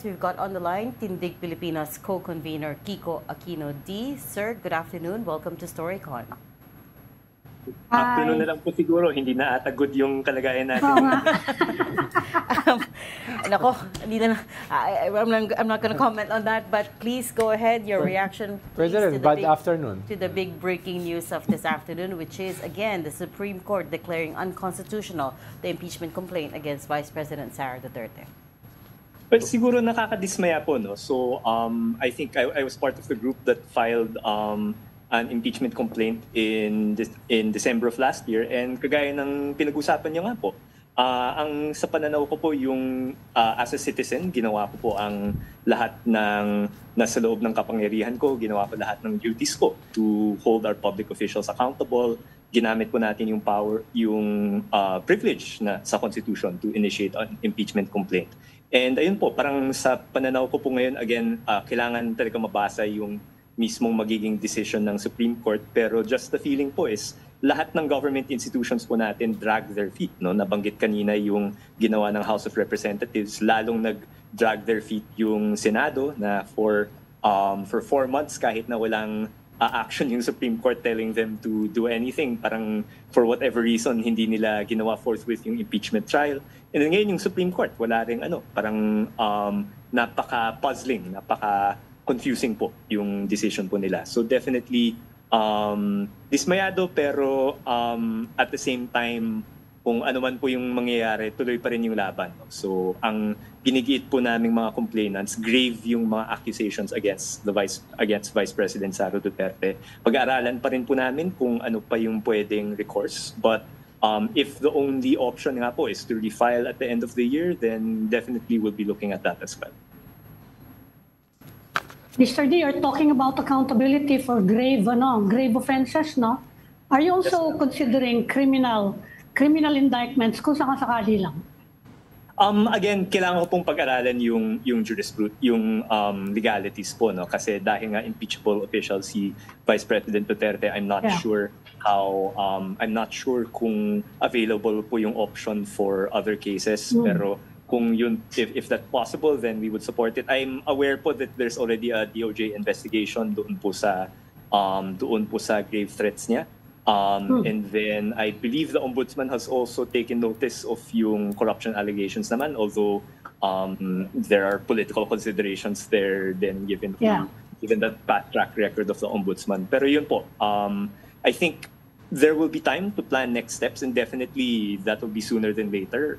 We've got on the line Tindig Pilipinas co-convener Kiko Aquino D. Sir, good afternoon. Welcome to StoryCon. Afternoon na lang po siguro, hindi na ata good yung kalagayan natin. Nako, hindi na, I'm not going to comment on that, but please go ahead, your reaction President, bad afternoon. To the big breaking news of this afternoon, which is, again, the Supreme Court declaring unconstitutional the impeachment complaint against Vice President Sara Duterte. But siguro nakakadismaya po, no? So, I think I was part of the group that filed an impeachment complaint in December of last year, and kagaya ng pinag-usapan niyo nga po, ang sa pananaw ko po yung as a citizen, ginawa ko po ang lahat ng nasa loob ng kapangyarihan ko, ginawa ko lahat ng duties ko to hold our public officials accountable. Ginamit po natin yung power, yung privilege na sa Constitution to initiate an impeachment complaint. And ayun po, parang sa pananaw ko po ngayon, again, kailangan talaga mabasa yung mismong magiging decision ng Supreme Court. Pero just the feeling po is, lahat ng government institutions po natin drag their feet. No? Nabanggit kanina yung ginawa ng House of Representatives, lalong nag-drag their feet yung Senado na for 4 months kahit na walang action yung Supreme Court telling them to do anything. Parang for whatever reason, hindi nila ginawa forthwith yung impeachment trial. And then ngayon yung Supreme Court, wala rin parang napaka-puzzling, napaka-confusing po yung decision po nila. So definitely dismayado, pero at the same time, kung ano man po yung mangyayari, tuloy pa rin yung laban. No? So ang ginigiit po naming mga complainants, grave yung mga accusations against Vice President Sara Duterte. Pag-aaralan pa rin po namin kung ano pa yung pwedeng recourse. But if the only option nga po is to refile at the end of the year, then definitely we'll be looking at that as well. Mr. D, you're talking about accountability for grave offenses, no? Are you also considering criminal indictments kung sakasakali lang? Again, kailangan ko pong pag-aralan yung jurisprudence, yung legalities po, no? Kasi dahil nga impeachable official si Vice President Duterte, I'm not sure kung available po yung option for other cases. Pero kung yun, if that's possible, then we would support it. I'm aware po that there's already a DOJ investigation doon po sa grave threats niya. And then I believe the Ombudsman has also taken notice of yung corruption allegations naman, although there are political considerations there then given the past track record of the Ombudsman. Pero yun po, I think there will be time to plan next steps, and definitely that will be sooner than later.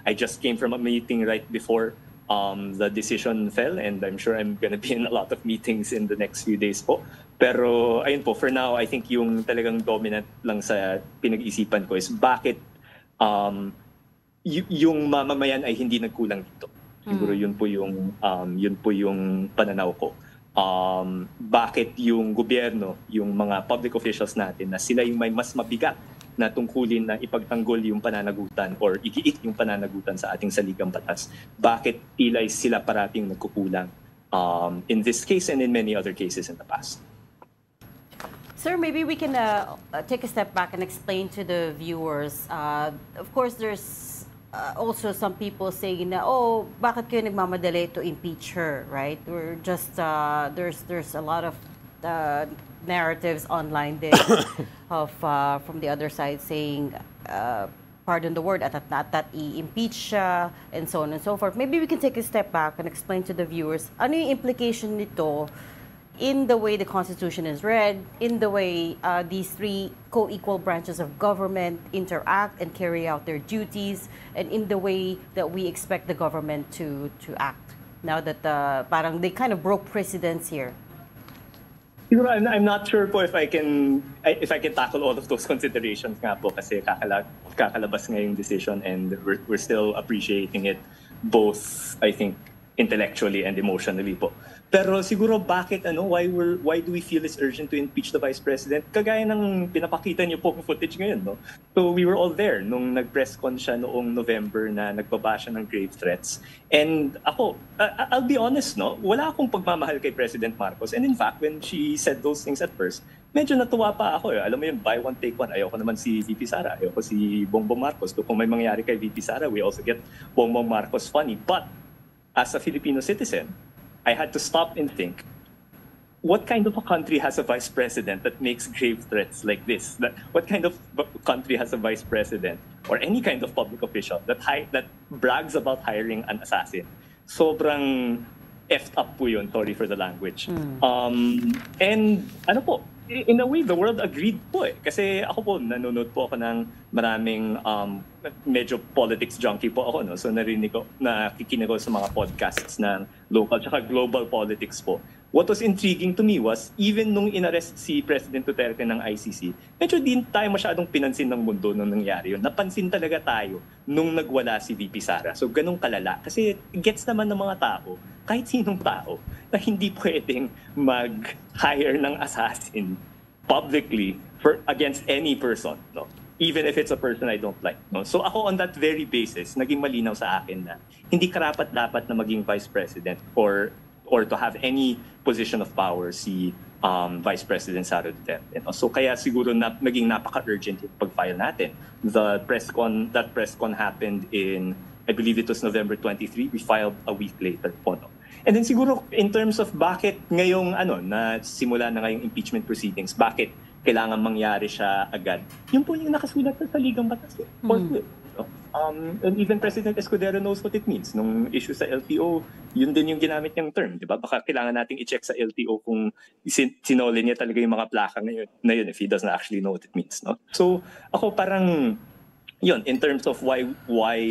I just came from a meeting right before the decision fell, and I'm sure I'm gonna be in a lot of meetings in the next few days po. Pero ayun po, for now, I think yung talagang dominant lang sa pinag-isipan ko is bakit yung mamamayan ay hindi nagkulang dito. Siguro yun po yung pananaw ko. Bakit yung gobyerno, yung mga public officials natin na sila yung may mas mabigat na tungkulin na ipagtanggol yung pananagutan or igiit yung pananagutan sa ating saligang batas, bakit tila sila parating nagkukulang in this case and in many other cases in the past. Sir, maybe we can take a step back and explain to the viewers. Of course, there's also some people saying na, oh, bakit kayo nagmamadali to impeach her, right? We're just, there's a lot of narratives online there of from the other side saying, pardon the word, at that i-impeach siya, and so on and so forth. Maybe we can take a step back and explain to the viewers, ano yung implication nito in the way the Constitution is read, in the way these three co-equal branches of government interact and carry out their duties, and in the way that we expect the government to act. Now that parang they kind of broke precedents here. Siguro, I'm not sure po if I can tackle all of those considerations nga po kasi kakalabas nga yung decision, and we're still appreciating it both, I think, intellectually and emotionally po. Pero siguro why do we feel it's urgent to impeach the Vice President? Kagaya ng pinapakita niyo po ng footage ngayon, no? So we were all there nung nag-press con siya noong November na nagbaba siya ng grave threats. And ako, I'll be honest, no? Wala akong pagmamahal kay President Marcos. And in fact, when she said those things at first, medyo natuwa pa ako. Alam mo yun, buy one, take one. Ayoko naman si VP Sara. Ayoko si Bongbong Marcos. So kung may mangyari kay VP Sara, we also get Bongbong Marcos funny. But as a Filipino citizen, I had to stop and think, what kind of a country has a vice president that makes grave threats like this? What kind of country has a vice president or any kind of public official that brags about hiring an assassin? Sobrang effed up po yun, sorry for the language. And ano po, in a way, the world agreed po eh. Kasi ako po, nanonood po ako ng maraming medyo politics junkie po ako, no? So nakikinig ko sa mga podcasts ng local tsaka global politics po. What was intriguing to me was, even nung inarrest si President Duterte ng ICC, medyo din tayo masyadong pinansin ng mundo nung nangyari yun. Napansin talaga tayo nung nagwala si VP Sara. So ganun kalala. Kasi gets naman ng mga tao, kahit sinong tao, na hindi pwedeng mag-hire ng assassin publicly against any person, no? Even if it's a person I don't like. No? So ako on that very basis, naging malinaw sa akin na hindi karapat-dapat na maging vice president or to have any position of power si Vice President Sara Duterte. No? So kaya siguro naging napaka-urgent yung pag-file natin. That press con happened in, I believe it was November 23. We filed a week later po. No? And then siguro in terms of bakit ngayong na simula na ngayong impeachment proceedings, bakit kailangan mangyari siya agad? Yun po yung nakasulat sa Ligang Batas. And even President Escudero knows what it means. Nung issue sa LTO, yun din yung ginamit niyang term, di ba? Baka kailangan nating i-check sa LTO kung sinole niya talaga yung mga plaka na yun if he doesn't actually know what it means, no? So, ako parang, yun, in terms of why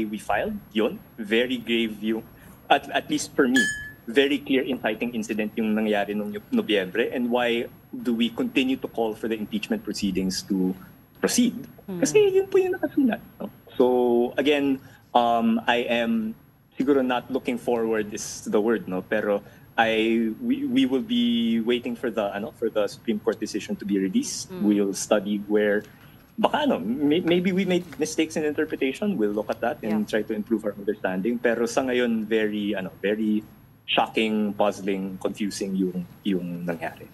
we filed, yun, very grave yung, at least for me, very clear inciting incident yung nangyari nung Nobyembre, and why do we continue to call for the impeachment proceedings to proceed? Kasi yun po yung nakasulat, no? So again, I am siguro not looking forward is the word, no? Pero we will be waiting for the Supreme Court decision to be released. We'll study where baka maybe we made mistakes in interpretation. We'll look at that and try to improve our understanding. Pero sa ngayon very shocking, puzzling, confusing yung nangyari.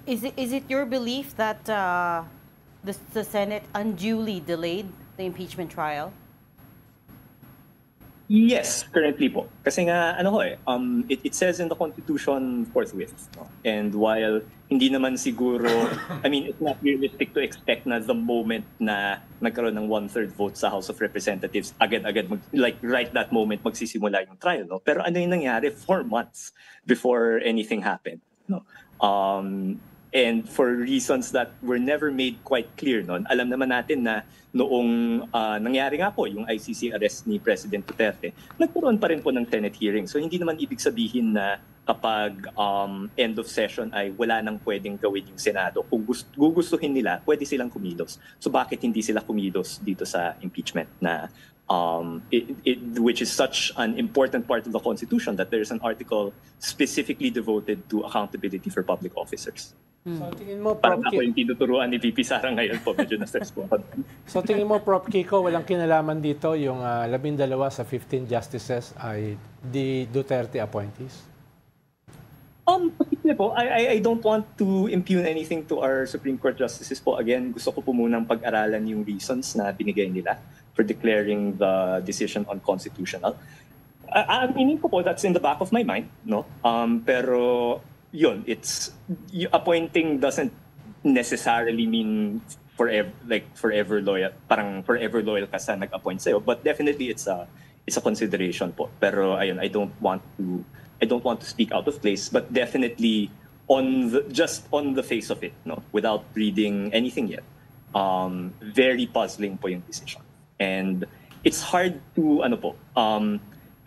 Is it your belief that the Senate unduly delayed the impeachment trial? Yes, currently po. Kasi nga, it says in the Constitution forthwith. No? And while hindi naman siguro, I mean, it's not realistic to expect na the moment na nagkaroon ng 1/3 vote sa House of Representatives, agad-agad, right that moment, magsisimula yung trial. No? Pero ano yung nangyari? 4 months before anything happened. No? And for reasons that were never made quite clear noon, alam naman natin na noong nangyari nga po yung ICC arrest ni President Duterte, nagkaroon pa rin po ng Senate hearing. So hindi naman ibig sabihin na kapag end of session ay wala nang pwedeng gawin yung Senado. Kung gugustuhin nila, pwede silang kumilos. So bakit hindi sila kumilos dito sa impeachment na which is such an important part of the Constitution that there's an article specifically devoted to accountability for public officers. So tingin mo, Parang Prof. ako yung tinuturuan ni VP Sara ngayon po, medyo na-stress po ako. So tingin mo, Prof. Kiko, walang kinalaman dito yung 12 sa 15 justices ay the Duterte appointees? Particularly po, I don't want to impugn anything to our Supreme Court justices po. Again, gusto ko po munang pag-aralan yung reasons na binigay nila for declaring the decision unconstitutional. Meaning ko po, that's in the back of my mind, no? Pero yun, appointing doesn't necessarily mean forever loyal. Parang forever loyal ka sa nag-appoint sa'yo. But definitely it's a consideration po. Pero ayun, I don't want to speak out of place, but definitely just on the face of it, no, without reading anything yet, very puzzling po yung decision. And it's hard to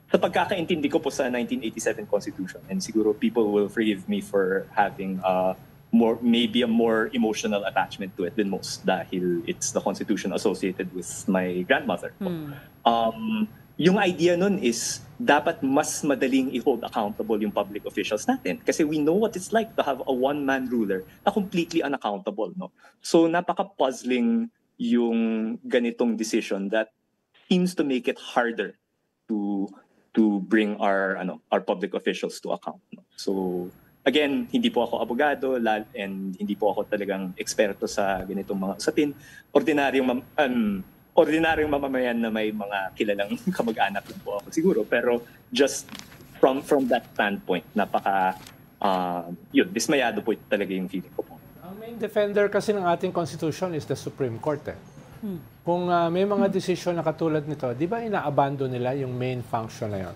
sa pagkakaintindi ko po sa 1987 Constitution, and siguro people will forgive me for having maybe a more emotional attachment to it than most dahil it's the Constitution associated with my grandmother. Yung idea nun is dapat mas madaling i-hold accountable yung public officials natin kasi we know what it's like to have a one-man ruler na completely unaccountable, no? So napaka-puzzling yung ganitong decision that seems to make it harder to bring our public officials to account. No? So again, hindi po ako abogado and hindi po ako talagang eksperto sa ganitong mga usapin. Ordinaryong mamamayan na may mga kilalang kamag-anak din po ako siguro. Pero just from that standpoint, dismayado po talaga yung feeling ko po. Ang main defender kasi ng ating Constitution is the Supreme Court. Kung may mga desisyon na katulad nito, di ba ina-abandon nila yung main function na yun?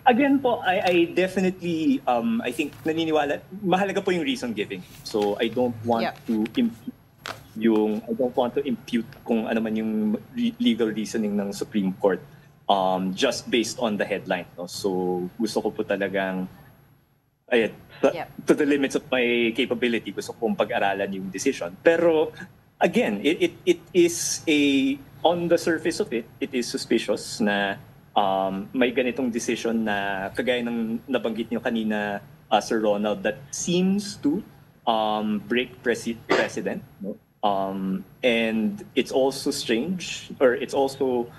Again po, I definitely, I think, naniniwala, mahalaga po yung reason giving. So I don't want to impute kung ano man yung legal reasoning ng Supreme Court just based on the headline. No? So gusto ko po talagang, to the limits of my capability, gusto kong pag-aralan yung decision. Pero again, it is on the surface of it is suspicious na may ganitong decision na kagaya ng nabanggit nyo kanina, Sir Ronald, that seems to break precedent. No? And it's also strange, or it's also,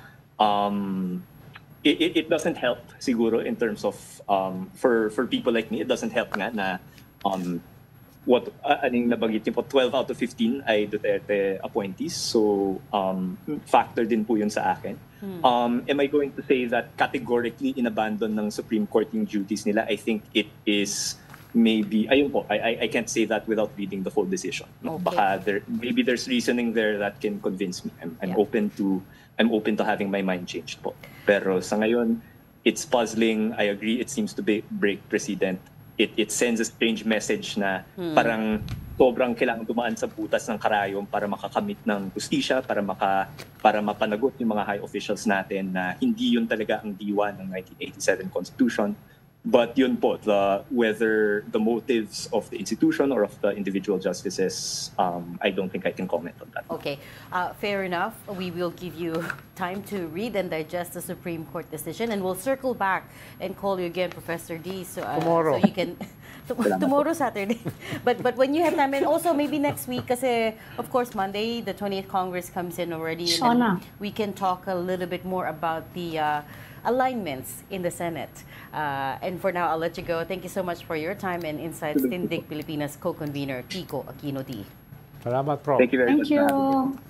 it doesn't help siguro in terms of, for people like me, it doesn't help nga na aning nabanggit niyo po, 12 out of 15 ay Duterte appointees. So, factor din po yun sa akin. Am I going to say that categorically inabandon ng Supreme Court yung duties nila? I think it is maybe, ayun po, I can't say that without reading the full decision. No? Okay. Baka maybe there's reasoning there that can convince me. I'm open to having my mind changed po. Pero sa ngayon, it's puzzling. I agree, it seems to break precedent. It sends a strange message na parang sobrang kailangan dumaan sa butas ng karayom para makakamit ng justisya, para mapanagot yung mga high officials natin na hindi yun talaga ang diwa ng 1987 Constitution. But yun po, whether the motives of the institution or of the individual justices, I don't think I can comment on that. Okay, fair enough. We will give you time to read and digest the Supreme Court decision, and we'll circle back and call you again, Professor D. Tomorrow. So you can tomorrow, Saturday. but when you have time, and also maybe next week, kasi of course Monday the 20th Congress comes in already, and then we can talk a little bit more about the alignments in the Senate. And for now, I'll let you go. Thank you so much for your time and insights. Tindig Pilipinas co-convener Kiko Aquino D. Salamat, Prof. Thank you very much. Thank you.